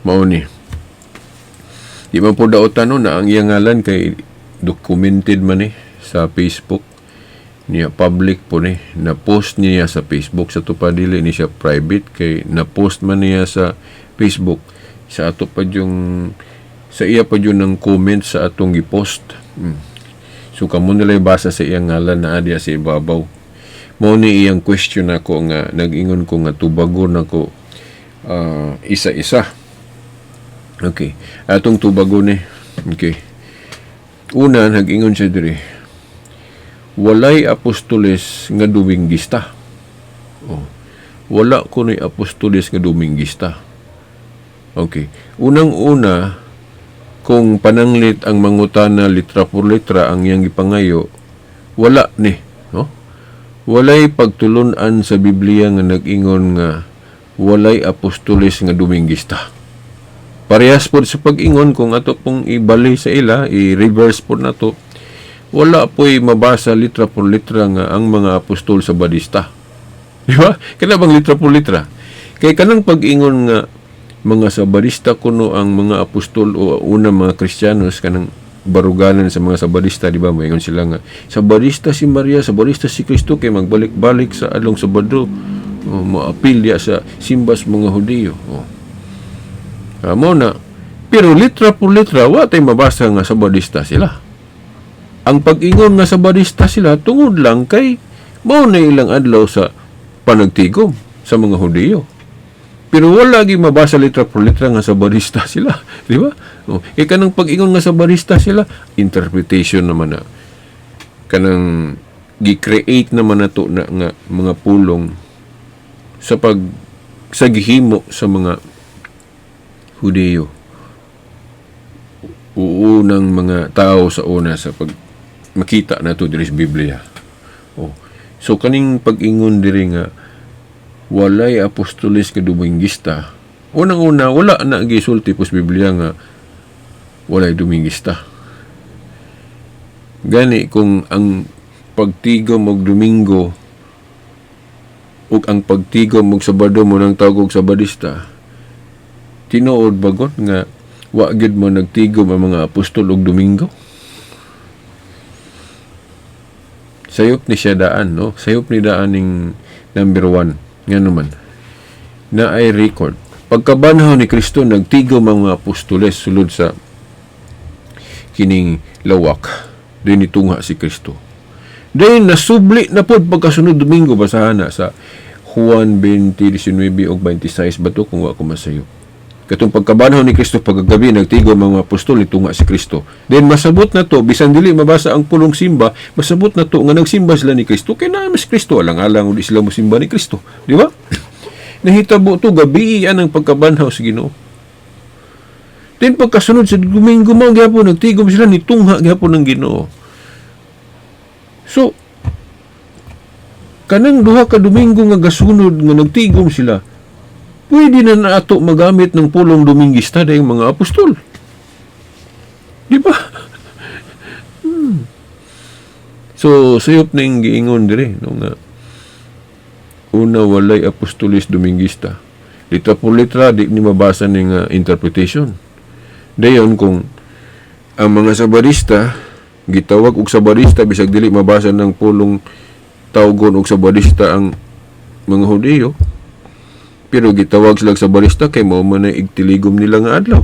mao ni. Di man po daotan no, na ang iyang ngalan kay documented man sa Facebook. Niya public po na post niya sa Facebook. Sa to pa dili ni siya private kay na post man niya sa Facebook. Sa ato pa yung sa iya pa yun ng comment sa atong i-post. So kamo nila basa sa iyang ngalan na adya sa ibabaw. Mao ni iyang question ako nga nag-ingon ko nga tubago nako isa-isa. Okay. Atong tubago ni. Okay. Una nag-ingon siya diri. Walay apostoles nga Dominguista. Wala ko ni apostoles nga Dominguista. Okay. Unang-una, kung pananglit ang mangutana litra por litra ang iyang ipangayo, wala ni. No? Walay pagtulunan sa Biblia nga nag-ingon nga walay apostoles nga Dominguista. Parehas po sa pag-ingon kung ato pong ibali sa ila, i-reverse po na to, wala po'y mabasa litra por litra nga ang mga apostol sa Badista. Di ba? Kaya bang litra por litra? Kaya kanang pag-ingon nga mga Sabadista kuno ang mga apostol o una mga Kristiyanos kanang baruganan sa mga Sabadista, di ba? Mayon sila nga Sabadista si Maria, Sabadista si Kristo kay magbalik-balik sa along Sabado. Maapil dia sa simbas mga Hudiyo. Mo na. Pero litra por litra wa tay mabasa nga Sabadista sila. Ang pag-ingon nga Sabadista sila tungod lang kay mao na ilang adlaw sa panagtigom sa mga Hudiyo. Pero wala lagi mabasa litra por litra nga Sabadista sila, di ba? Kanang pag-ingon nga Sabadista sila, interpretation naman na kanang gi-create naman nato na nga mga pulong sa gihimo sa mga Hudiyo. Uunang mga tao sa una sa pag makita na ito diri sa Biblia. So, kaning pag-ingon diri nga walay apostoles nga Dominguista. Unang-una, wala na gisulti po sa Biblia nga walay Dominguista. Gani, kung ang pagtigom og Domingo ug ang pagtigom og Sabado mo nang tawag og Sabadista, tinuod bagot nga wa gid mo nagtigom ang mga apostol og Domingo. Sayop ni siya daan, no? Sayop ni daan ning number 1. Nga naman, na ay record. Pagkabanhaw ni Kristo, nagtigom ang mga apostoles sulod sa kining lawak. Doon itungha si Kristo. Doon nasubli na po pagkasunod Domingo, basahan na sa Juan 20:19 o 26 ba ito kung wa ko masayop. Katong pagkabanhaw ni Kristo pagkagabi nagtigom ang mga apostol itunga si Kristo. Then masabot na to bisan dili mabasa ang pulong simba, masabot na to nga nagsimba sila ni Kristo kay naa mas Kristo alang-alang udi sila mosimba ni Kristo, di ba? Nahitabo to gabi ang pagkabanhaw sa Ginoo. Then pagkasunod sa Domingo mao gyapon nagtigom sila nitungha gyapon ng Ginoo. So kanang duha ka Domingo nga gasunod nga nagtigom sila, pwede na nato magamit ng pulong Dominguista dahil mga apostol. Di ba? So, sayop na yung giingon dire. No, nga, una, walay apostolis Dominguista. Litra por litra, di ni mabasa ng interpretation. Dayon, kung ang mga Sabadista, gitawag og Sabadista, bisag dili mabasa ng pulong tawgon og Sabadista ang mga Hudiyo, pero gitawag sila sa Sabadista kay mao man ay igtiligom nila nga adlaw.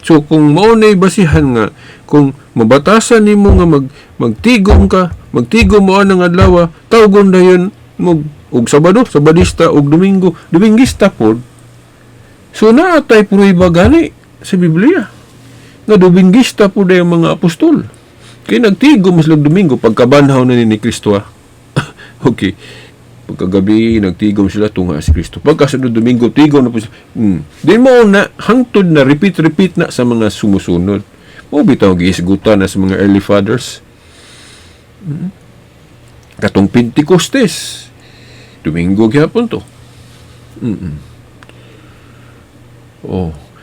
So kung mao nay basihan nga kung mabatasan nimo nga magtigom ka, magtigom mo anang adlaw, tawgon dayon mo og Sabado, Sabadista og Domingo, Dominguista pod. So naatay pruiba gani sa Biblia nga Dominguista pod ay mga apostol. Kay nagtigom sila Domingo pagkabanhaw na ni Kristo. Okay. Pagkagabi, nagtigom sila tunga si Kristo. Pagkasunod Domingo, tigom na po sila. Di mo na, hangtod na, repeat na sa mga sumusunod. O bitaw, giisgutan na sa mga early fathers. Katong Pentecostes. Domingo gyapon to.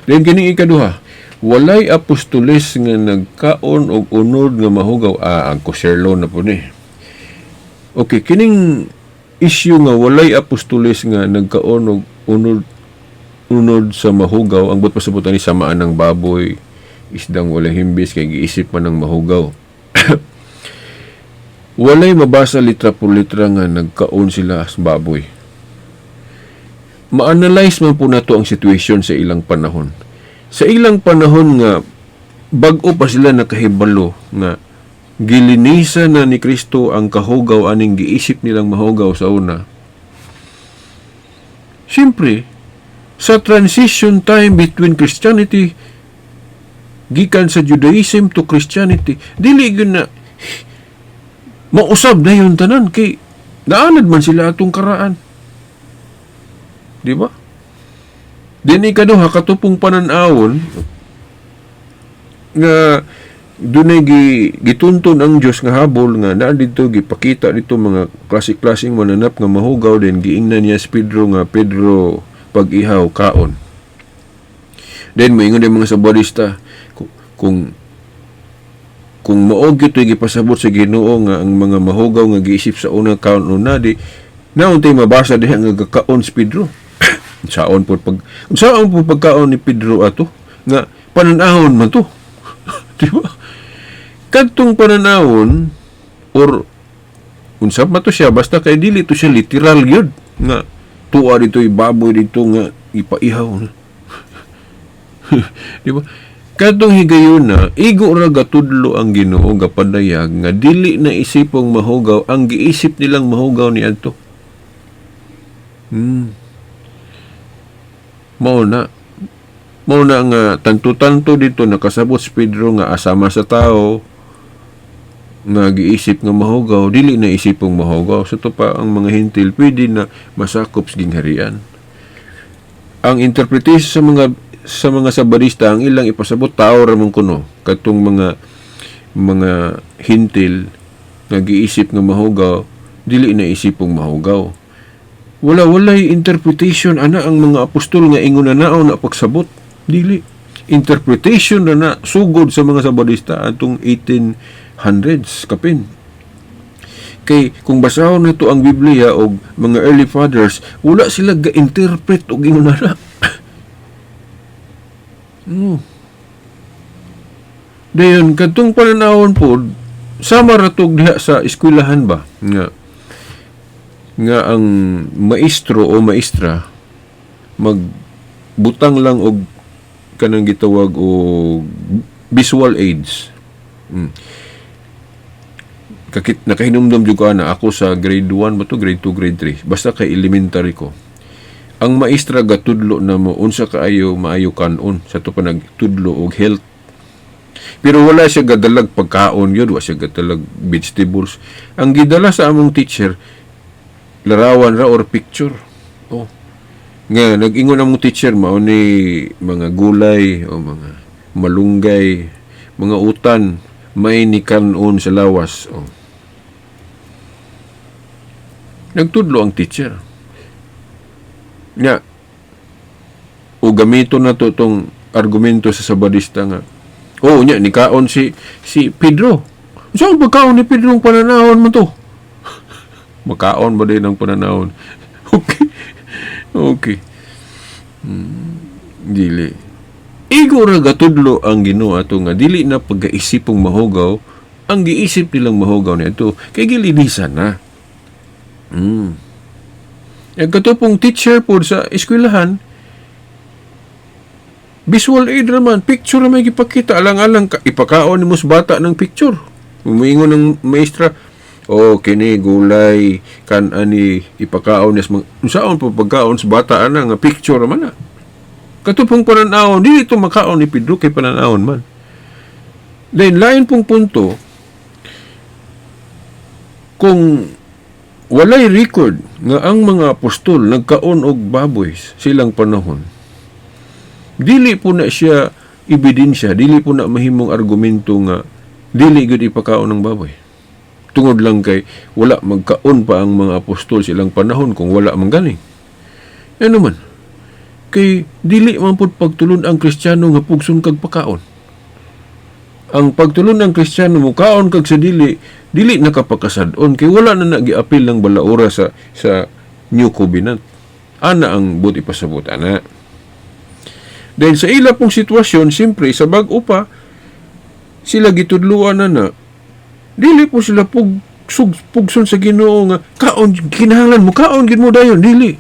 Then kining ikaduha, walay apostoles nga nagkaon og unod nga mahugaw. Ang kuserlo na po ni. Okay, kining issue nga walay apostoles nga nagkaon og unod unod sa mahugaw, ang buot pasabutan ni samaan ng baboy, isdang wala himbis, kay giisip man ng mahugaw. Walay mabasa litra por litra nga nagkaon sila as baboy. Ma-analyze man po nato ang situation sa ilang panahon. Sa ilang panahon nga, bag-o pa sila nakahibalo nga gilinisa na ni Kristo ang kahugaw aning giisip nilang mahugaw sa una. Siyempre, sa transition time between Christianity, gikan sa Judaism to Christianity, dili yun na mausab na yun tanan kay naanad man sila atong karaan. Di ba? Dini kaduha katupong pananawon nga dunay gituntun ang Dios nga habol nga naa dito gipakita dito mga klasik-klasing mananap nga mahugaw din giingnan niya si Pedro nga Pedro pag-ihaw kaon. Then moingon din mga sabadista kung maog gito'y gipasabot sa Ginoo nga ang mga mahugaw nga giisip sa unang kaon una di nauntay mabasa diha nga kaon si Pedro. Unsaon po pagkaon ni Pedro ato nga pananahon man to. Di ba? Kadtong pananahon or unsa man to siya basta kay dili to siya literal gyud nga tuwa dito baboy dito nga ipaihaw. Di ba? Kadtong higayon na igo ra gatudlo ang Ginoo gapadayag nga dili na isipong mahugaw ang giisip nilang mahugaw ni adto. Mao na nga tanto-tanto dito nakasabot si Pedro nga asama sa tao nga giisip nga mahugaw dili na isipong mahugaw sa to pa ang mga hintil pwede na masakop sa gingharian. Ang interpretation sa mga sabadista ang ilang ipasabot tao ra man kuno katong mga hintil nga giisip nga mahugaw dili na isipong mahugaw. Walay interpretation ana ang mga apostol nga ingon na naon na pagsabot. Dili. Interpretation na sugod sa mga sabadista atong 1800s kapin. Kay kung basahon nito ang Biblia o mga early fathers, wala sila ga-interpret og ingon na. Dayon kadtong pananawon po sama ra tog diha sa eskwelahan ba nga ang maestro o maestra magbutang lang og kanang gitawag og visual aids. Nakahinumdum jud ko ana ako sa grade 1 ba to grade 2 grade 3 basta kay elementary ko. Ang maestra gatudlo na mo unsa kaayo maayo kanon sa to pa nagtudlo og health. Pero wala siya gadalag pagkaon yun, wala siya gadalag vegetables. Ang gidala sa among teacher larawan ra or picture. Oh. Nga nag-ingon ang teacher mao ni mga gulay o mga malunggay, mga utan, may ni kanon sa lawas. Oh. Nagtudlo ang teacher. Nga o gamito na to tong argumento sa sabadista nga. Oh, nya ni kaon si Pedro. Saan pagkaon ni Pedro ang pananahon mo to? Makaon ba din ang pananahon? Okay. Dili. Igo ra gatudlo ang Ginoo ato nga dili na pagkaisipong mahugaw ang giisip nilang mahugaw nito kay gilinisan na. Ang katupong teacher po sa eskwelahan visual aid naman, picture na may gipakita alang-alang ipakaon ni mos bata ng picture. Umiingon ng maestra, kini gulay kan ani ipakaon nes unsaon pa pagkaon sa bata ana nga picture man na. Katupong pananawon dili ito makaon ni Pedro kay pananawon man. Then lain pong punto kung walay record nga ang mga apostol nagkaon og baboy silang panahon. Dili po na siya ebidensya, dili po na mahimong argumento nga dili gud ipakaon ng baboy. Tungod lang kay wala magkaon pa ang mga apostol silang panahon kung wala man ganing. Ano man? Kay dili man pud pagtulon ang Kristiyano nga pugson kag pakaon. Ang pagtulon ng Kristiyano mo kaon kag sa dili nakapakasad-on kay wala na nagiapil ng balaura sa New Covenant. Ana ang buti pasabot ana. Dahil sa ila pong sitwasyon, siyempre, sa bag-o pa, sila gitudluan na dili po sila pugson sa Ginoo nga, kaon, kinahanglan mo, kaon, gin mo dayon, dili.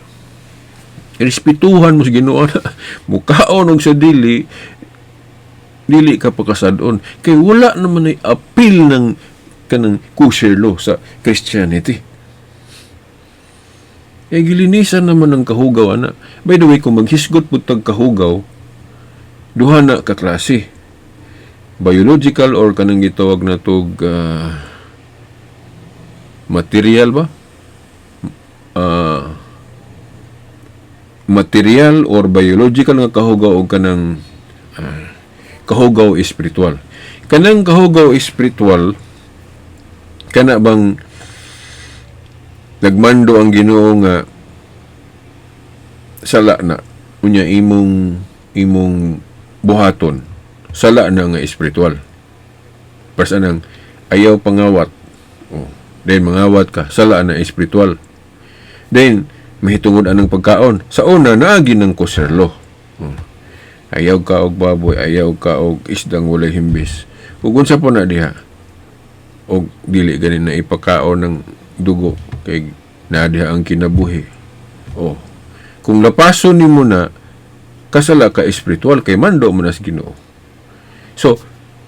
Respetuhan mo sa Ginoo na, mukaon og sa dili ka pakasadon. Kay wala naman ay appeal ng kanang kosher law sa Christianity. Eh, gilinisan naman ng kahugaw, ana. By the way, kung maghisgot po tag kahugaw, duha na kaklase. Biological or kanang gitawag na tog material ba? Material or biological nga kahugaw o kanang kahugaw espiritual. Kanang kahugaw espiritual, kana bang nagmando ang Ginoo nga sala na unya imong buhaton, sala na nga espiritual. Basta nang ayaw pangawat, then mangawat ka, sala na espiritual. Then mahitungod anang pagkaon, sa una naagi ng kosher law. Ayaw ka og baboy, ayaw ka og isdang walay himbis. Ug unsa po na diha, og dili ganin na ipakaon ng dugo kay naa diha ang kinabuhi. Kung lapason nimo na, kasala ka espiritual kay mando mo na sa Ginoo. So,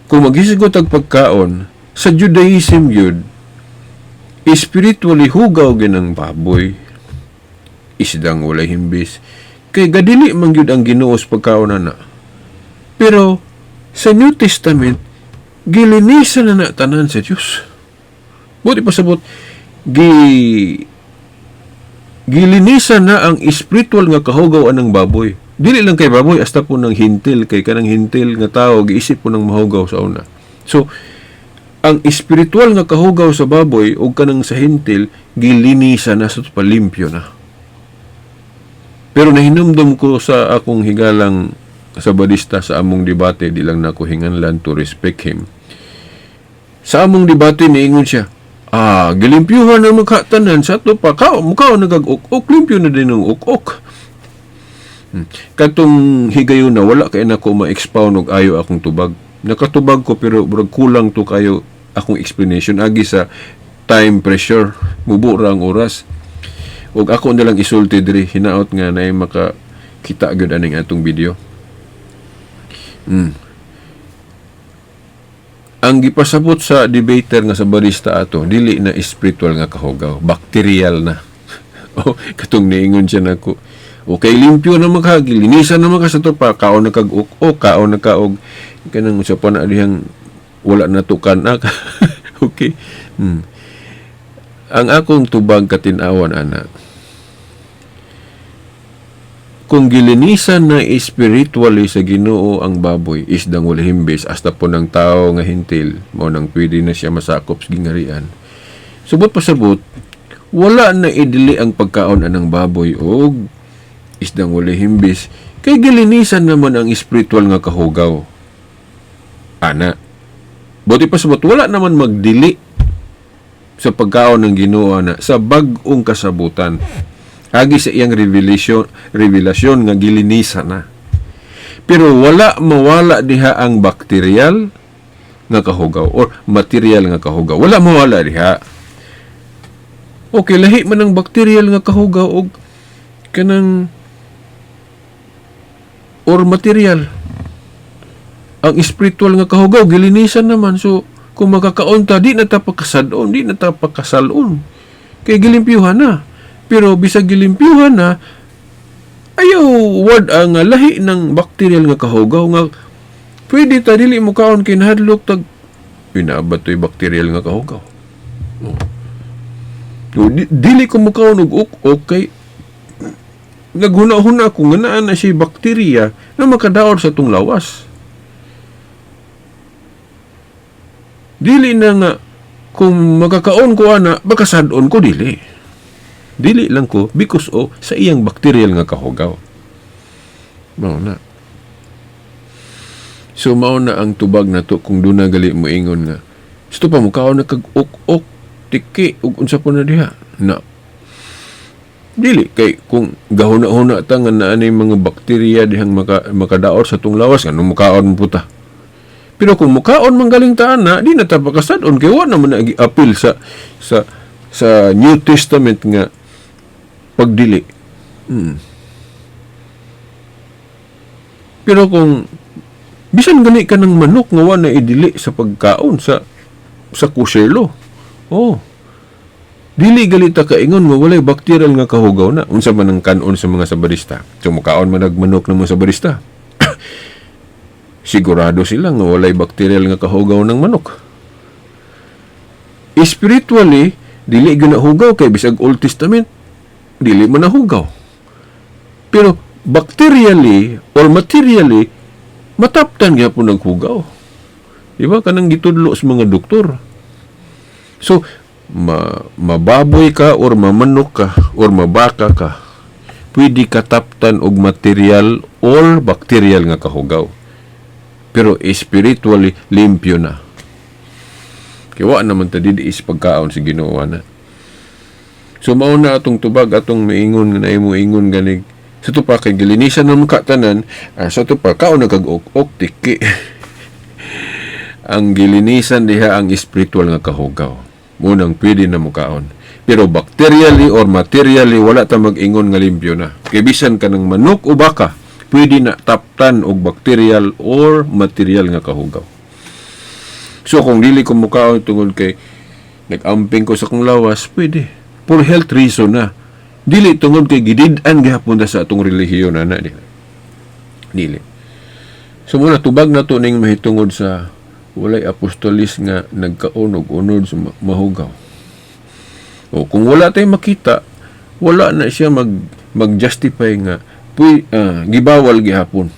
kung maghisgot ang pagkaon, sa Judaism yun, spiritually hugaw ginang baboy, isdang walay himbis, kay gadili man gyud ang Ginoo sa pagkaon na. Pero, sa New Testament, gilinisan na tanan sa Diyos. Buti pasabot, gilinisan na ang spiritual nga kahugaw anang baboy. Dili lang kay baboy, hasta po ng hintil, kay kanang hintil nga tao, giisip po ng mahugaw sa una. So, ang espiritual nga kahugaw sa baboy o kanang sa hintil, gilinisan na sa palimpyo na. Pero nahinumdum ko sa akong higalang sabadista sa among debate, di lang na ako hinganlan to respect him. Sa among debate, niingon siya, gilimpyuhan na magkatanan sa ito pa, mukha nagag-ok-ok, limpyo na din ng ok-ok. Katong higayon na, wala kaya na ko ma-expound og ayo akong tubag. Nakatubag ko, pero kulang to kayo akong explanation. Agi sa time pressure, mubura ang oras. Og ako nalang isulti diri, hinaot nga na makakita agad aning atong video. Ang gipasabot sa debater nga sa barista ato, dili na spiritual nga kahugaw, bacterial na. Katong niingon siya nako. Okay, limpyo na makagilinisan na maka sa to pa, kaon na kag-ok, kaon na kaog, kanang sa pa na dihang wala na tukan na. Okay. Ang akong tubag katinawan, anak, kung gilinisan na spiritually sa Ginoo ang baboy, isdang wala himbis, hasta po ng tao nga hintil, mo nang pwede na siya masakop sa gingarian. Subot pasabot, wala na idili ang pagkaon anang baboy o isdang wala himbis, kay gilinisan naman ang spiritual nga kahugaw. Ana. Buti pasabot, wala naman magdili sa pagkaon ng Ginoo na sa bag-ong kasabutan. Agi sa iyang revelasyon nga gilinisan na. Pero wala mawala diha ang bacterial nga kahugaw or material nga kahugaw. Wala mawala diha. Okay, lahi man ang bacterial nga kahugaw o kanang or material. Ang spiritual nga kahugaw, gilinisan naman. So, kung makakaunta, di na tapakasadon, di na tapakasalon. Kaya gilimpyuhan na. Pero bisag gilimpyuhan na, ayaw word ang lahi ng bacterial nga kahugaw nga pwede ta dili mo kaon kinahadlok tag pinabat to'y bacterial nga kahugaw. Dili ko mo kaon og okay. Naghuna-huna ko nga naa na siya bakterya na makadaot sa tong lawas. Dili na nga kung makakaon ko ana, bakasadon ko dili. Dili lang ko because sa iyang bacterial nga kahugaw. Mao na. So mao na ang tubag na to kung doon na gali mo ingon nga. Gusto pa mo kaon na kag ok-ok tiki ug unsa po na diha. Na. Dili kay kung gahuna-huna ta nga naa ni mga bakterya dihang makadaot sa tung lawas ano mukaon mo puta. Pero kung mukaon man galing ta ana, di na ta pakasadon kay wa naman apil sa New Testament nga pagdili. Pero kung bisan gani ka ng manok nga wa na idili sa pagkaon sa kosher law. Oh. Dili galita kaingon nga walay bakteryal nga kahugaw na unsa man ang kanon sa mga sabarista. So mukaon man nagmanok ng mga sabarista. Sigurado sila nga walay bakteryal nga kahugaw ng manok. Spiritually, dili gyud nahugaw kay bisag Old Testament dili man nahugaw. Pero bacterially or materially mataptan gyapon naghugaw. Di ba kanang gitudlo sa mga doktor. So mababoy ka or mamanok ka or mabaka ka, pwede kataptan og material or bacterial nga kahugaw. Pero spiritually limpyo na. Kaya naman ta didi is pagkaon si Ginoo na. So mao na atong tubag atong miingon nga imo ingon ganig sa tupa kay gilinisan ng katanan, sa tupa kaon nagag-ok tiki. Ang gilinisan diha ang spiritual nga kahugaw. Munang pwede na mukaon. Pero bacterially or materially wala ta mag-ingon nga limpyo na. Kay bisan ka ng manok o baka, pwede na taptan og bacterial or material nga kahugaw. So kung dili ko mukaon tungod kay nag-amping ko sa kong lawas, pwede. For health reason na. Dili tungod kay gidid-an gihapon sa atong relihiyon ana dili. So muna tubag na to ning mahitungod sa walay apostolis nga nagkaonog unod sa mahugaw. O kung wala tayong makita, wala na siya mag-justify nga gibawal gihapon.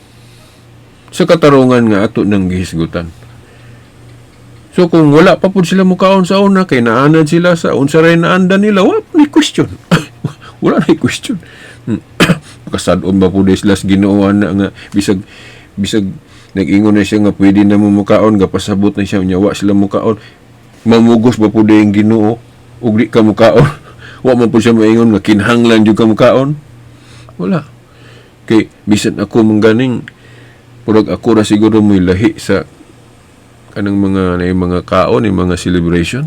Sa katarungan nga ato nang gihisgutan. So kung wala pa pud sila mukaon sa una kay naanad sila sa unsa ray naanda nila, wala ni question. Wala na question. Kasadon ba pud sila sa Ginoo na nga bisag nag-ingon na siya nga pwede na mo mukaon, gapasabot na siya, nyawa sila mukaon. Mamugos ba po yung Ginoo? Ug di ka mukaon? Wa man po siya maingon nga kinahanglan jud ka mukaon? Wala. Kay bisan ako mangganing purag ako ra siguro may lahi sa kanang mga kaon, mga celebration.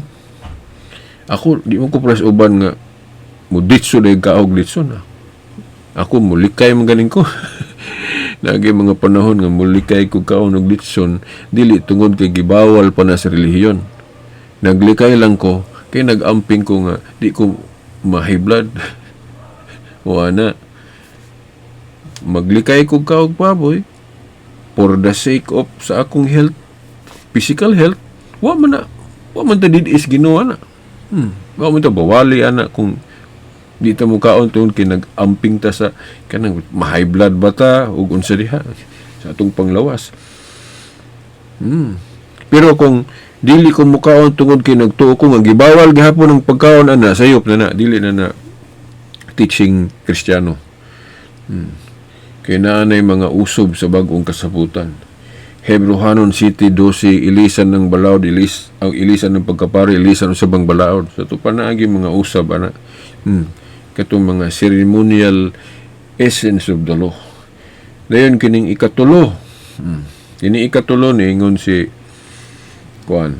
Ako di mo ko pras uban nga muditso na yung kaog ditso na. Ako mulikay mangganing ko. Nagi mga panahon nga mulikay ko kaon og ditson dili tungod kay gibawal pa na sa relihiyon. Naglikay lang ko kay nag-amping ko nga di ko ma-high blood. O ana maglikay ko kaog baboy for the sake of sa akong health, physical health. Wa man ta didi is Ginoo na. Wa man ta bawali ana kung di ta mukaon tungod kay nag-amping ta sa kanang ma-high blood ba ta ug unsa diha sa atong panglawas. Pero kung dili ko mukaon tungod kay nagtuo ko nga gibawal gihapon ang pagkaon ana sayop na dili na teaching Kristiyano. Kay naanay mga usob sa bag-ong kasabutan. Hebrohanon City 12 ilisan ng balaod, ilisan ng pagkapari, ilisan sa bang balaod. Sa to panaagi mga usab ana. Katong mga ceremonial essence of the law. Dayon kining ikatulo. Kini ikatulo ni ingon si kuan.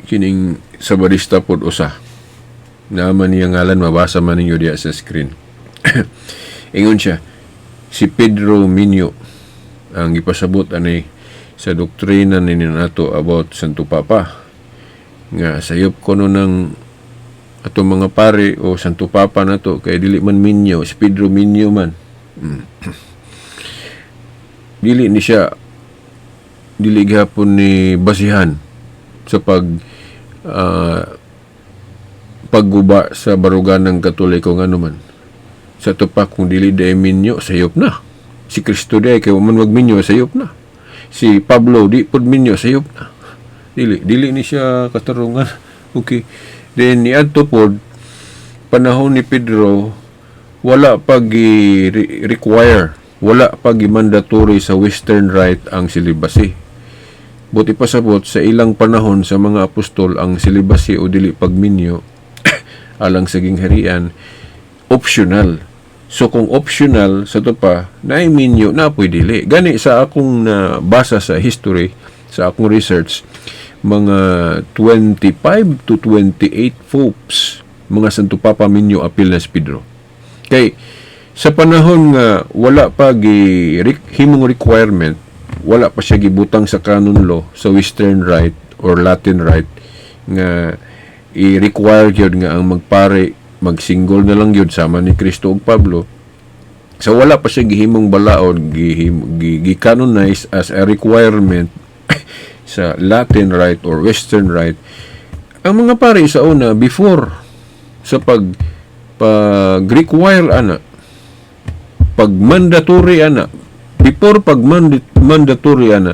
Kining sabarista pod usa. Naman niya ngalan mabasa man ninyo diya sa screen. Ingon siya si Pedro Minyo ang ipasabot ani sa doktrina ni nato about Santo Papa nga sayop ko no ng ato mga pare o Santo Papa na to kay dili man Minyo, si Pedro Minyo man. Dili gihapon ni basihan sa pagguba sa barugan ng Katoliko nga naman. Sa tupak kung dili day Minyo, sayop na. Si Kristo day kay man magminyo, sayop na. Si Pablo di pud Minyo, sayop na. Dili ni siya katarungan. Okay. Then ni adto pod panahon ni Pedro wala require, wala mandatory sa Western Rite ang celibacy. Buti pasabot sa ilang panahon sa mga apostol ang celibacy o dili pagminyo alang sa gingharian, optional. So kung optional sa to pa, minyo na pwede dili. Gani sa akong nabasa sa history, sa akong research, mga 25 to 28 popes, mga Santo Papa Minyo apil na si Pedro. Kay sa panahon nga wala pa himong requirement, wala pa siya gibutang sa canon law sa Western Rite or Latin Rite nga i-require yun nga ang magpare magsinggol na lang yun sama ni Kristo ug Pablo. So wala pa siya gihimong balaod, gi-canonize as a requirement sa Latin Rite or Western Rite. Ang mga pare sa una before sa pag-require ana, pag mandatory ana, before pag mandatory ana,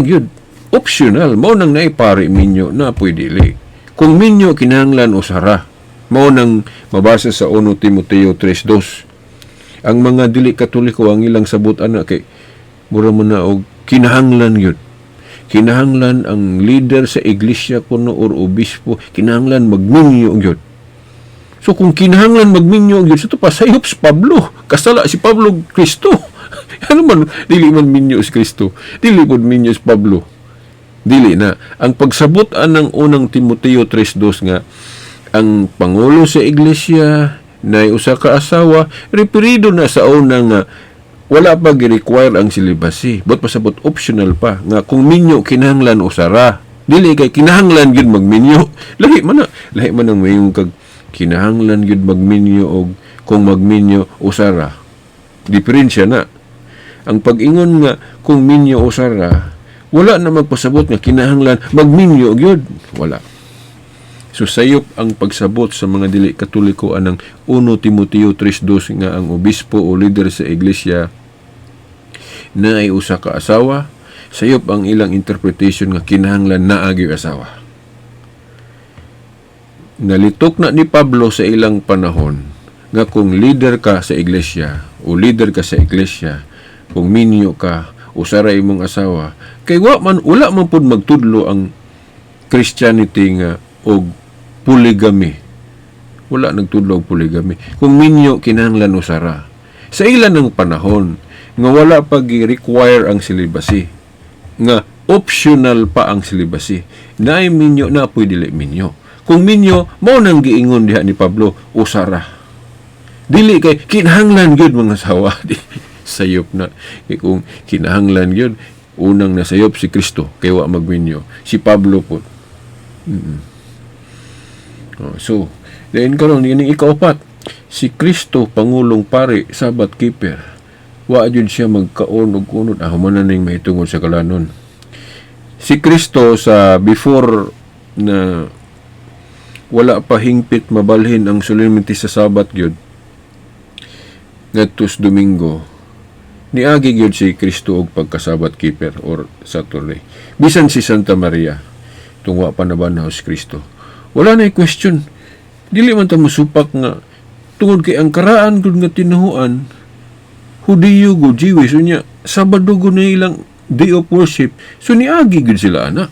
gyud optional mao nang naipare minyo na pwede li. Kung minyo kinahanglan usara, mao nang mabasa sa 1 Timoteo 3:2. Ang mga dili Katoliko ang ilang sabot ana kay mura mo na og kinahanglan yun. Kinahanglan ang leader sa iglesia kuno or obispo, kinahanglan magminyo yun. So kung kinahanglan magminyo yun, so ito pa sayop si Pablo. Kasala si Pablo Kristo. Ano man, dili man minyo si Kristo. Dili man minyo si Pablo. Dili na. Ang pagsabot ng unang Timoteo 3:2 nga, ang pangulo sa iglesia na usa ka asawa, referido na sa unang wala pa gi-require ang celibacy. But pasabot optional pa nga kung minyo kinahanglan usara. Dili kay kinahanglan gyud magminyo. Lahi man ang mayong kag kinahanglan gyud magminyo og kung magminyo usara. Diferensya na. Ang pag-ingon nga kung minyo usara, wala na magpasabot nga kinahanglan magminyo gyud. Wala. So sayop ang pagsabot sa mga dili Katoliko anang 1 Timoteo 3:2 nga ang obispo o leader sa iglesia na ay usa ka asawa, sayop ang ilang interpretation nga kinahanglan naa gyud asawa. Nalitok na ni Pablo sa ilang panahon nga kung leader ka sa iglesia o leader ka sa iglesia, kung minyo ka, usara imong asawa, kay wala man pud magtudlo ang Christianity nga og polygamy. Wala nagtudlo og polygamy. Kung minyo kinahanglan usara. Sa ilan ng panahon nga wala pa gi-require ang celibacy, nga optional pa ang celibacy, naay minyo na pwede dili minyo. Kung minyo mao nang giingon diha ni Pablo, usara. Dili kay kinahanglan gyud mga asawa. Sayop na. Kay kung kinahanglan gyud, unang nasayop si Kristo kay wa magminyo. Si Pablo po. So, then karon ini ikaapat, si Kristo pangulong pari, Sabbath keeper. Wa jud siya magkaon og kunod man ning mahitungod sa kalanon. Si Kristo sa before na wala pa hingpit mabalhin ang solemnity sa Sabbath gyud, ngadtos Domingo, niagi gyud si Kristo og pagka-Sabbath keeper or Saturday. Bisan si Santa Maria tungwa pa nabanhaw si Kristo. Wala na question. Dili man ta mosupak nga tungod kay ang karaan gud nga tinuhuan Hudiyo go Jewish unya Sabado go na ilang day of worship. So niagi gud sila ana.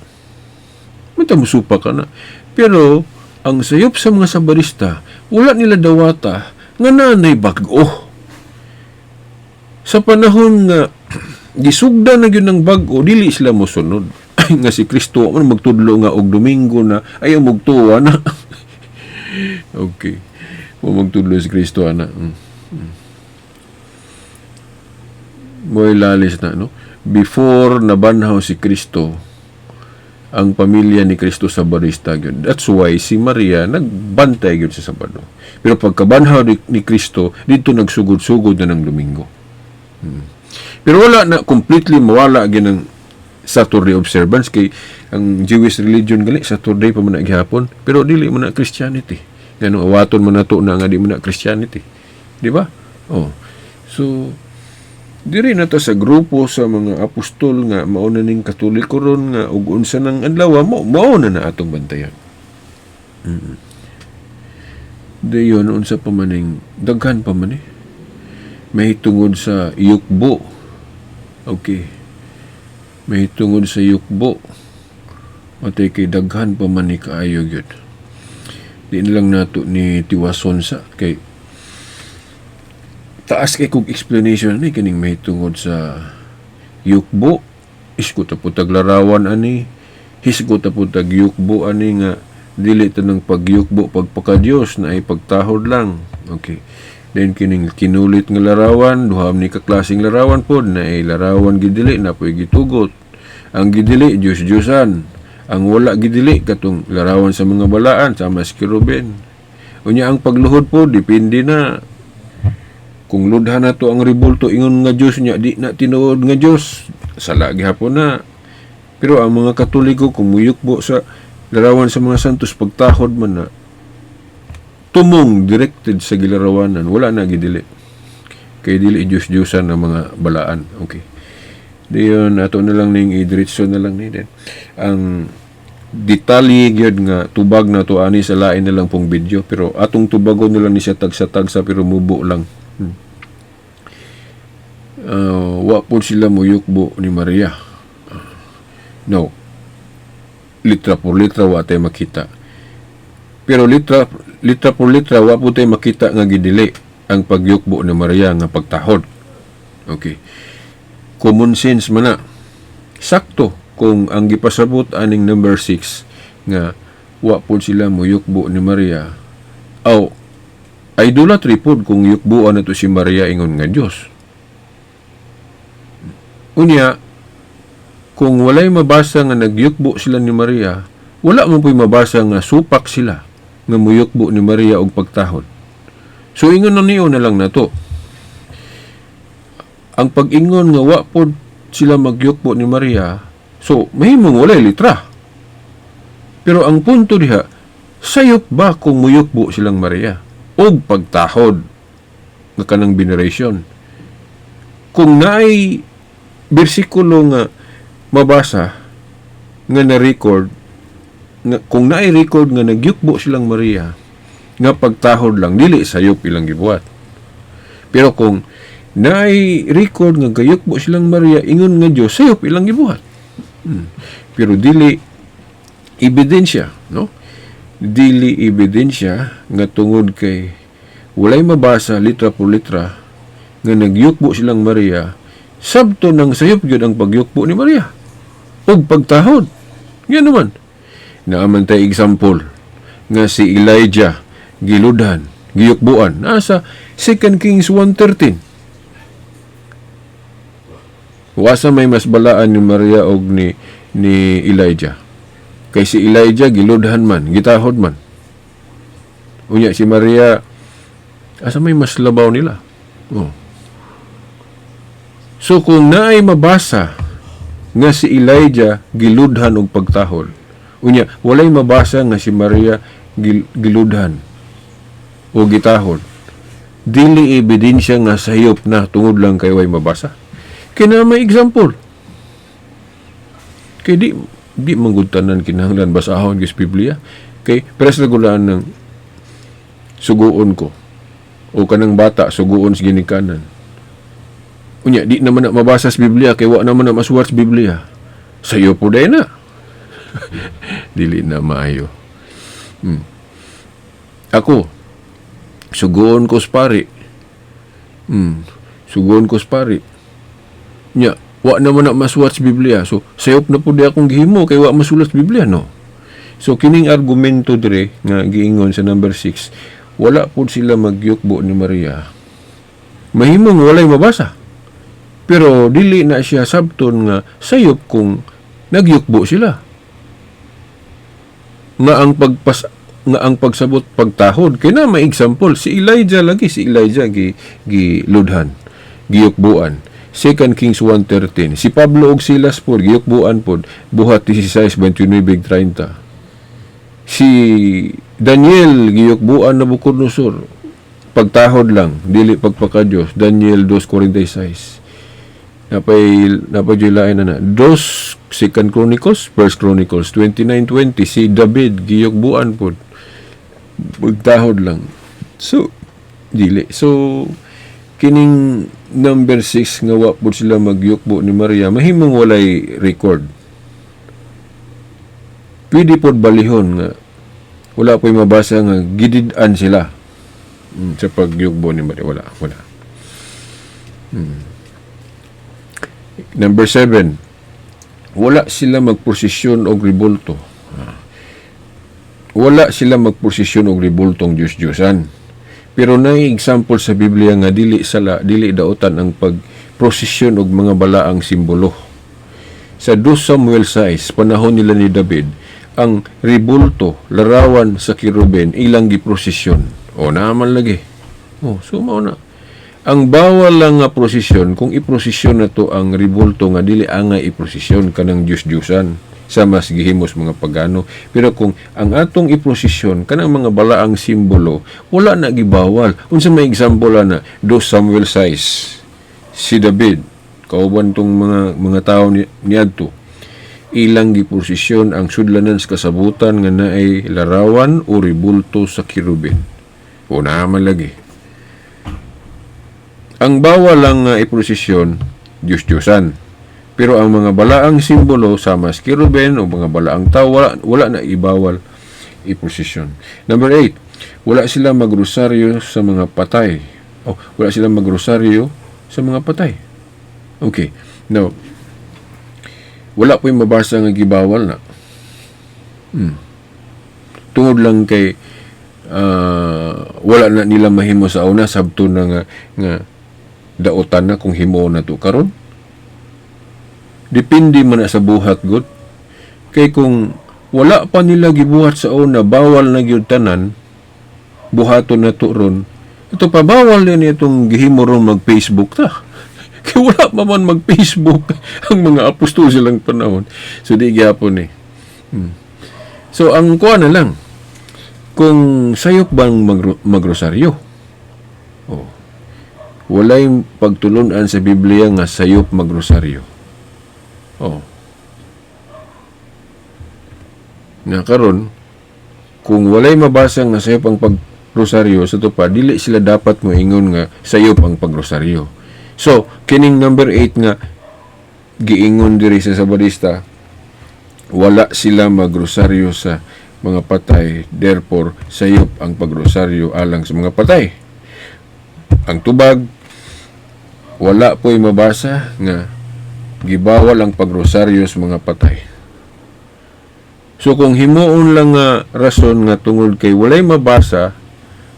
Man ta mosupak ana. Pero ang sayop sa mga Sabadista, wala nila dawata nga nanay bag-o. Sa panahon nga gisugda na gyud ng bag-o, dili sila mosunod. Nga si Kristo man magtudlo nga og Domingo na ayaw magtuwa na. Okay. Magtudlo si Kristo ana. Mo'y lalis na, no? Before nabanhaw si Kristo, ang pamilya ni Kristo Sabadista gyud. That's why si Maria nagbantay gyud sa Sabado. Pero pagkabanhaw ni Kristo, dito nagsugod-sugod na ng Domingo. Pero wala na completely mawala gyud ng Saturday observance kay ang Jewish religion gali Saturday pa man gihapon, pero dili man na Christianity. Ngano awaton man nato na nga di man na Christianity. Di ba? Oh. So diri na ta sa grupo sa mga apostol nga mao na ning Katoliko ron nga ug unsa nang adlaw mao na atong bantayan. Dayon unsa pa maning daghan pa man may tungod sa yukbo. Okay. May tungod sa yukbo. Matay kay daghan pa man ni kaayo gyud. Di na lang nato ni tiwason sa kay taas kay kog explanation ni kining may tungod sa yukbo. Isko ta putag larawan ani, hisgo ta putag yukbo ani nga dili ta ng pagyukbo pagpakadiyos na ay pagtahod lang. Okay. Then kining kinulit nga larawan, duham ni kaklaseng larawan pod na ay larawan gidili na po'y gitugot. Ang gidili Diyos-Diyosan, ang wala gidili katong larawan sa mga balaan sama si Kirubin. Unya ang pagluhod po depende na kung ludhan na to ang ribulto ingon nga Diyos nya di na tinuod nga Diyos sala gihapon na. Pero ang mga Katoliko kung muyukbo sa larawan sa mga santos pagtahod man na tumong directed sa gilarawanan wala na gidili kay dili Diyos-Diyosan ang mga balaan. Okay, diyon ato na lang ning idiretso na lang ni den ang detalye gyud nga tubag na to ani sa lain na lang pong video pero atong tubagon na lang ni siya tagsa pero mubo lang. Wa po sila muyukbo ni Maria. No. Litra por litra wa tayo makita. Pero litra por litra wa po tayo makita nga gidili ang pagyukbo ni Maria nga pagtahod. Okay. Common sense man na. Sakto kung ang gipasabot aning number 6 nga wa po sila muyukbo ni Maria. Idolatry pod kung yukbuan na to si Maria ingon nga Diyos. Unya, kung walay mabasa nga nagyukbo sila ni Maria, wala mo po'y mabasa nga supak sila nga muyukbo ni Maria og pagtahod. So, ingon na niyo na lang na to. Ang pag-ingon nga wa pod sila magyukbo ni Maria, so, mahimong walay litra. Pero ang punto diha, sayop ba kung muyukbo silang Maria og pagtahod nga kanang veneration? Kung naay bersikulo nga mabasa nga na-record nga kung na-record nga nagyukbo silang Maria nga pagtahod lang dili sayop ilang gibuhat. Pero kung na-record nga gayukbo silang Maria ingon nga Dios sayop ilang gibuhat. Pero dili ebidensya, no? Dili ebidensya nga tungod kay walay mabasa litra por litra nga nagyukbo silang Maria sabto ng sayop gyud ang pagyukbo ni Maria ug pagtahod. Yan naman. Naaman tay example nga si Elijah giludhan, giyukbuan nasa 2 Kings 1:13. Wasa may mas balaan ni Maria og ni Elijah. Kay si Elijah giludhan man, gitahod man. Unya si Maria asa may mas labaw nila. So kung naay mabasa nga si Elijah giludhan og pagtahod, unya walay mabasa nga si Maria giludhan o gitahod, dili ebidensya nga sayop na tungod lang kay way mabasa. Kina may example. Kay di manggutanan kinahanglan basahon gis Biblia. Kay pres regulaan ng suguon ko o kanang bata suguon sa ginikanan. Unya, di naman na mabasa sa Biblia, kaya wa naman na masuwat sa Biblia. Sayo po day na. Dili na maayo. Ako, sugoon ko sa pari. Sugoon ko sa pari. Unya, wa naman na masuwat sa Biblia. So, sayop na po di akong gihimo, kaya wa masulat sa Biblia, no? So, kining argumento dire, nga giingon sa number 6, wala po sila magyukbo ni Maria. Mahimong walay mabasa. Pero dili na siya sabton nga sayop kung nagyukbo sila. Nga ang pagsabot pagtahod kay na may example si Elijah giludhan, giyukbuan. 2 Kings 1:13. Si Pablo og Silas pod giyukbuan pod buhat 16:29-30. Si Daniel giyukbuan na Nabucodonosor pagtahod lang, dili pagpakadiyos. Daniel 2:46. Napay julain na 2 Second Chronicles, First Chronicles 29:20. Si David giyukbuan pod pagtahod lang. So dili. So kining number 6 nga wa pod sila magyukbo ni Maria mahimong walay record. Pwede pod balihon nga wala po'y mabasa nga gidid-an sila sa pagyugbo ni Maria. Wala. Number 7, wala sila magprosesyon og ribulto. Wala sila magprosesyon og ribultong Diyos-Diyosan. Pero nay example sa Biblia nga dili daotan ang pagprosesyon og mga balaang simbolo. Sa 2 Samuel 6, panahon nila ni David, ang ribulto, larawan sa kiruben, ilang giprosesyon. O naman lagi. Sumaw na. Ang bawal lang nga prosesyon, kung iprosesyon na to ang ribulto nga dili angay iprosesyon kanang Diyos-Diyosan sa mas gihimos mga pagano. Pero kung ang atong iprosesyon kanang mga balaang simbolo, wala na gibawal. Unsa may example na 2 Samuel 6, si David, kauban tong mga tao niadto, ilang giprosesyon ang sudlanan sa kasabutan nga naay larawan o ribulto sa kirubin. O naman lagi. Ang bawal lang nga iprosesyon, Diyos-Diyosan. Pero ang mga balaang simbolo sa mas kirubin o mga balaang tao, wala na ibawal iprosesyon. Number 8, wala sila magrosaryo sa mga patay. Wala sila magrosaryo sa mga patay. Okay. Now, wala po yung mabasa nga gibawal na. Tungod lang kay wala na nila mahimo sa una, sabto na nga daotan na kung himo na to karon. Depende man na sa buhat gud. Kay kung wala pa nila gibuhat sa una, bawal na gyud tanan, buhaton na to ron. Ito pa bawal din itong gihimo ron mag-Facebook ta. Kaya wala pa man mag-Facebook ang mga apostol silang panahon. So di gyapon eh. So ang kuha na lang, kung sayop bang magrosaryo? Walay pagtulunan sa Biblia nga sayop magrosaryo. Na karon, kung walay mabasa nga sayop ang pagrosaryo sa tupa, dili sila dapat moingon nga sayop ang pagrosaryo. So, kining number 8 nga giingon diri sa Sabadista, wala sila magrosaryo sa mga patay, therefore sayop ang pagrosaryo alang sa mga patay. Ang tubag, wala po'y mabasa nga gibawal ang pagrosaryo sa mga patay. So kung himuon lang nga rason nga tungod kay walay mabasa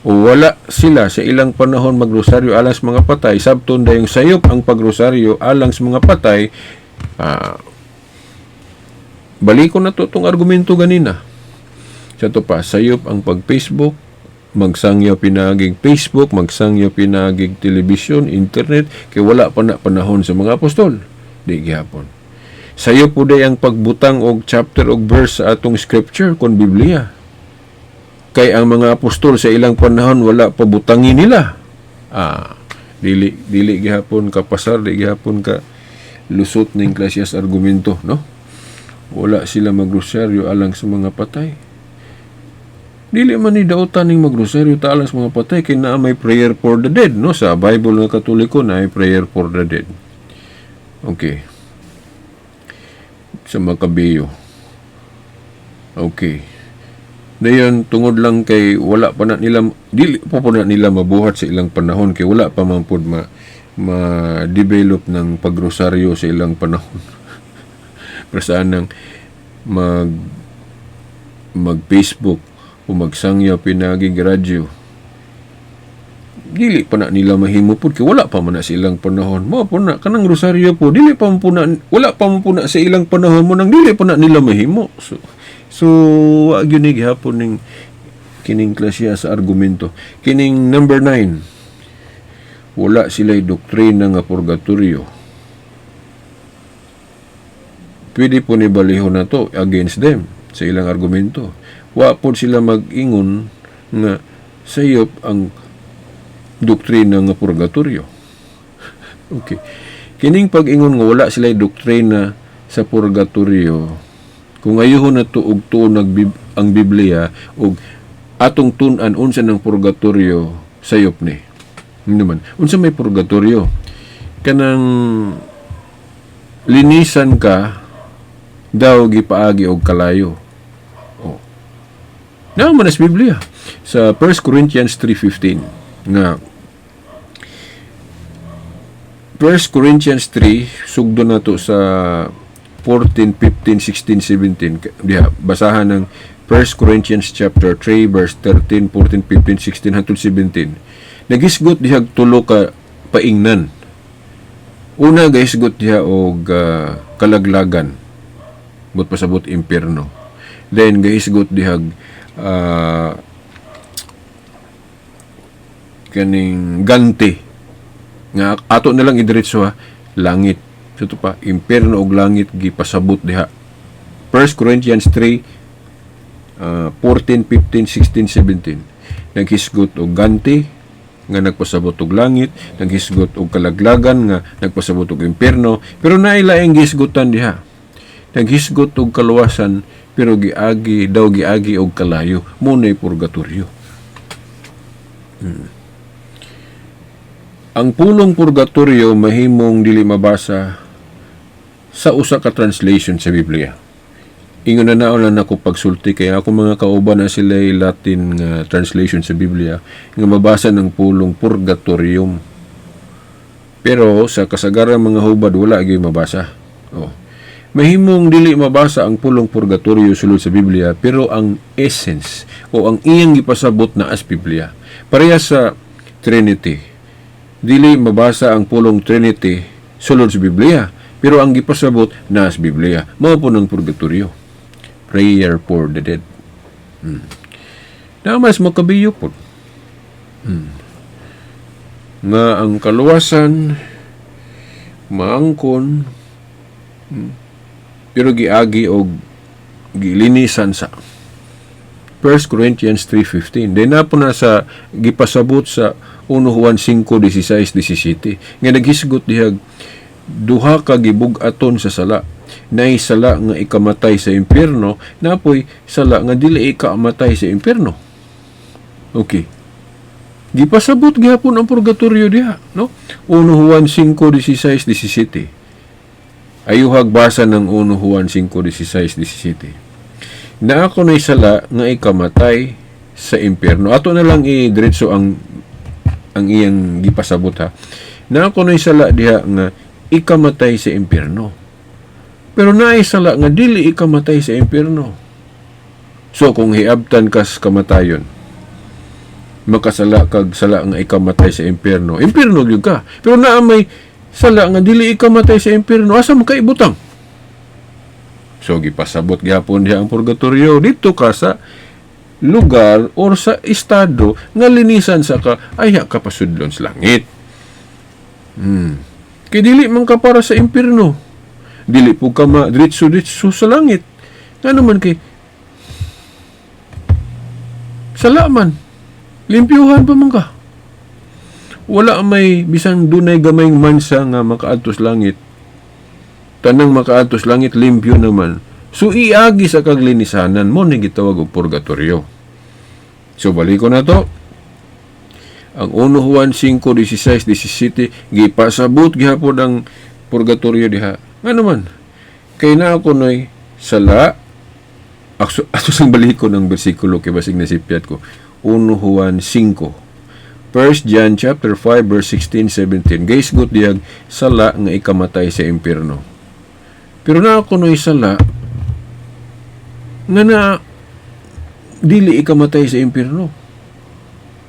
o wala sila sa ilang panahon magrosaryo alang sa mga patay, sabton dayong sayop ang pagrosaryo alang sa mga patay, balikon na to itong argumento ganina. Sa to pa, sayop ang pag-Facebook, magsangyaw pinagig Facebook, magsangyaw pinagig television, internet, kay wala pa na panahon sa mga apostol. Di gihapon. Sayo po day ang pagbutang og chapter og verse sa atong scripture kon Biblia. Kay ang mga apostol sa ilang panahon wala pa butangin nila. Dili gihapon ka pasar, di gihapon ka lusot ning klasyas argumento, no? Wala sila magrosaryo alang sa mga patay. Dili man ni dautan ning magrosaryo ta alang sa mga patay kay naa may prayer for the dead, no? Sa Bible ng Katoliko na may prayer for the dead. Okay. Sa Makabeyo. Okay. Dayon tungod lang kay wala pa na nila, dili pa na nila mabuhat sa ilang panahon kay wala pa man pud ma-develop ng pagrosaryo sa ilang panahon. Pero saan nang mag-Facebook o magsangya pinagig radyo, dili pa na nila mahimo po kay wala pa man na sa ilang panahon. Mo po na kanang rosaryo po dili pa man po na, wala pa man po na sa ilang panahon mo nang dili pa na nila mahimo. So wag yun gihapon ning kining klasya sa argumento. Kining number 9, wala sila'y doktrina nga purgatorio. Pwede po ni balihon na to against them sa ilang argumento. Wa po sila mag-ingon nga sayop ang doktrina nga purgatorio. Okay. Kining pag-ingon nga wala sila doktrina sa purgatorio, kung ayuhon na to og tuon ang Biblia og atong tun-an unsa ng purgatorio sayop ni. Naman, unsa may purgatorio? Kanang linisan ka daw gipaagi og kalayo. Naman sa Biblia sa 1 Corinthians 3:15 nga 1 Corinthians 3 sugdo na to sa 14, 15, 16, 17. Diha, basahan ng 1 Corinthians chapter 3 verse 13, 14, 15, 16 hangtod 17. Nagisgot diha tulo ka paingnan. Una gahisgot diha og kalaglagan. But pasabot impierno. Then gahisgot diha kaning ganti nga ato na lang idiretso langit. So ito pa, impierno og langit gipasabot diha. 1 Corinthians 3 14, 15, 16, 17. Naghisgot og ganti nga nagpasabot og langit, naghisgot og kalaglagan nga nagpasabot og impierno, pero nailaing gisgutan diha. Naghisgot og kaluwasan pero giagi og kalayo, munay purgatorio. Ang pulong purgatorio mahimong dili mabasa sa usa ka translation sa Biblia. Ingon na naon na ako pagsulti kaya ako mga kauban na sila Latin translation sa Biblia nga mabasa ng pulong purgatorium. Pero sa kasagaran mga hubad wala gyud mabasa. Mahimong dili mabasa ang pulong purgatorio sulod sa Biblia pero ang essence o ang iyang gipasabot na as Biblia pareha sa Trinity. Dili mabasa ang pulong Trinity sulod sa Biblia pero ang gipasabot na as Biblia mao po ng purgatorio. Prayer for the dead. Na mas makabiyo po. Nga ang kaluwasan maangkon pero giagi og gilinisan sa 1 Corinthians 3:15. Then na po na sa gipasabot sa 1 Juan 5:16-17 nga naghisgot dihag duha ka gibug-aton sa sala. Nay sala nga ikamatay sa impierno, napoy sala nga dili ikamatay sa impierno. Okay. Gipasabot gihapon ang purgatorio diha, no? 1 Juan 5:16-17. Ayuhag basa ng 1 Juan 5:16-17. Na ako nay sala nga ikamatay sa impierno. Ato na lang i-diretso ang iyang gipasabot ha. Na ako nay sala diha nga ikamatay sa impierno. Pero naay sala nga dili ikamatay sa impierno. So kung hiabtan kas kamatayon, makasala kag sala nga ikamatay sa impierno. Impierno gyud ka. Pero naa may sala nga dili ikamatay sa impierno, asa man kaibutang? So gipasabot gyapon diha ang purgatorio dito ka sa lugar or sa estado nga linisan sa ka aya ka pasudlon sa langit. Kay dili man ka para sa impierno. Dili po ka diretso sa langit. Nga naman kay salaman. Limpyuhan pa man ka. Wala may bisan dunay gamay mansa nga makaadtos langit. Tanang makaadtos langit limpyo naman. So iagi sa kaglinisanan mo ni gitawag og purgatorio. So baliko na to. Ang 1 Juan 5:16-17 gipasabot gihapon ang purgatorio diha. Nga naman, kay na ako noy sala, ato sang baliko ng bersikulo kay basig nasipyat ko, 1 Juan 5. 1 John chapter 5 verse 16-17. Guys, gut diyag sala nga ikamatay sa impierno. Pero na ako noy sala nga na dili ikamatay sa impierno.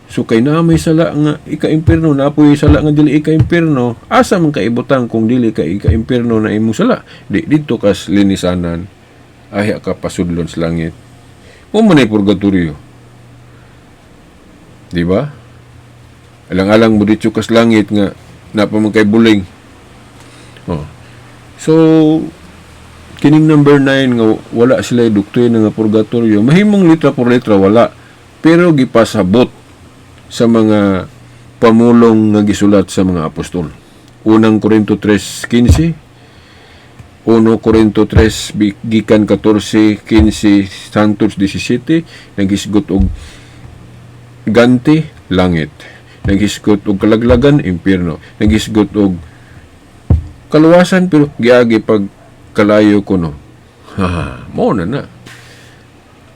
So kay na may sala nga ika-impierno, napoy sala nga dili ika-impierno, asa man kaibutang kung dili ka ika-impierno na imong sala? Dito kas linisanan, ahya ka pasudlon sa langit. Mo man ay purgatorio. Di ba? Alang-alang mo dito kas langit nga napa man kay buling. So kining number 9 nga wala sila doktrina nga purgatorio, mahimong litra por litra wala, pero gipasabot sa mga pamulong nga gisulat sa mga apostol. 1 Corinto 3:15, 1 Corinto 3 gikan 14:15 hangtod 17, naghisgot og ganti langit, naghisgot og kalaglagan impierno, naghisgot og kaluwasan pero giagi pag kalayo kuno. Mo na.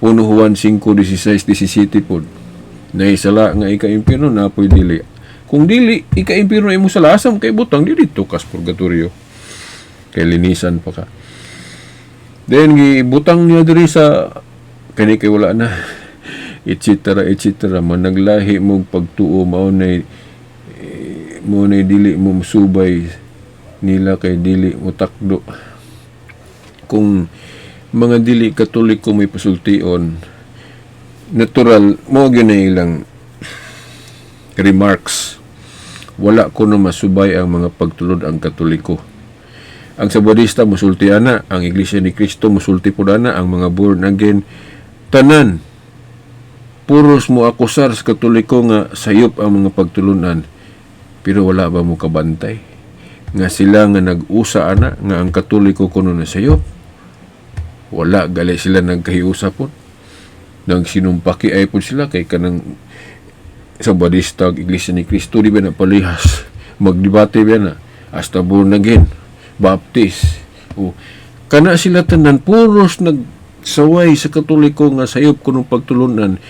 1 Juan 5:16-17 po. Na isala nga ika-impyerno na apoy dili. Kung dili ika-impyerno imo sala, asam kay butang dili tukas purgatorio. Kay linisan pa ka. Then gibutang niya diri sa kani kay wala na etc. Managlahi mo pagtuo mao nay dili mo musubay nila kay dili mo takdo. Kung mga dili katoliko may pasultion, natural mo gyud na ilang remarks. Wala ko na masubay ang mga pagtulod ang katoliko. Ang Sabadista musulti ana, ang Iglesia ni Cristo musulti pud ana, ang mga born again tanan puros mo akusar sa katoliko nga sayop ang mga pagtulunan, pero wala ba mo kabantay nga sila nga nag-usa ana nga ang katoliko kuno na sayop? Wala gali sila nagkahiusa po, nagsinumpaki ay po sila kay kanang Sabadista Iglesia ni Cristo di ba na palihas magdebate ba na hasta born again Baptist o kana sila tanan puros nagsaway sa katoliko nga sayop kunong pagtulunan,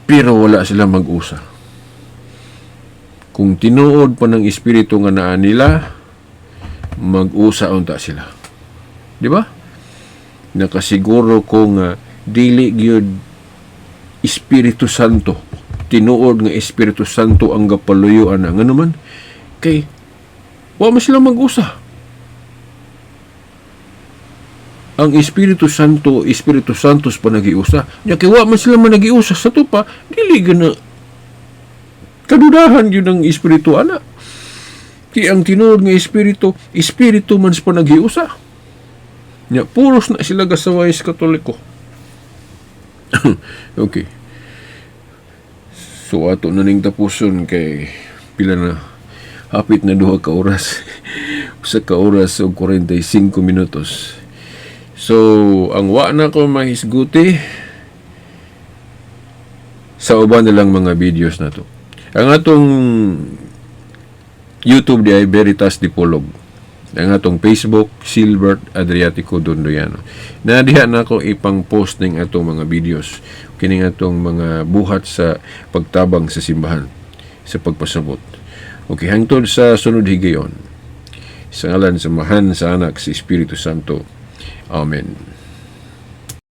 pero wala sila mag-usa. Kung tinuod pa ng espiritu nga naa nila, mag-usa unta sila, di ba? Nakasiguro ko nga dili gyud Espiritu Santo, tinuod nga Espiritu Santo ang gapaluyuan nga naman kay wa man sila mag-usa. Ang Espiritu Santos pa nagiusa. Nya kay wa man sila man nagiusa sa tupa, dili gana kadudahan yun ang Espiritu ana. Kay ang tinuod nga Espiritu man pa nagiusa. Nya puros na sila gasaway sa Katoliko. Okay. So ato na ning tapuson kay pila na hapit na 2 ka oras. Usa ka oras ug 45 minutos. So, ang wa na ko mahisguti sa uban nilang mga videos na to. Ang atong YouTube di ay Veritas Dipolog. Ang atong Facebook, Silbert Adriatico Dondoyano. Na diha na ko ipang post ning atong mga videos. Kining atong mga buhat sa pagtabang sa simbahan, sa pagpasabot. Okay, hangtod sa sunod higayon. Sa ngalan sa Mahan, sa Anak, sa Espiritu Santo. Amen.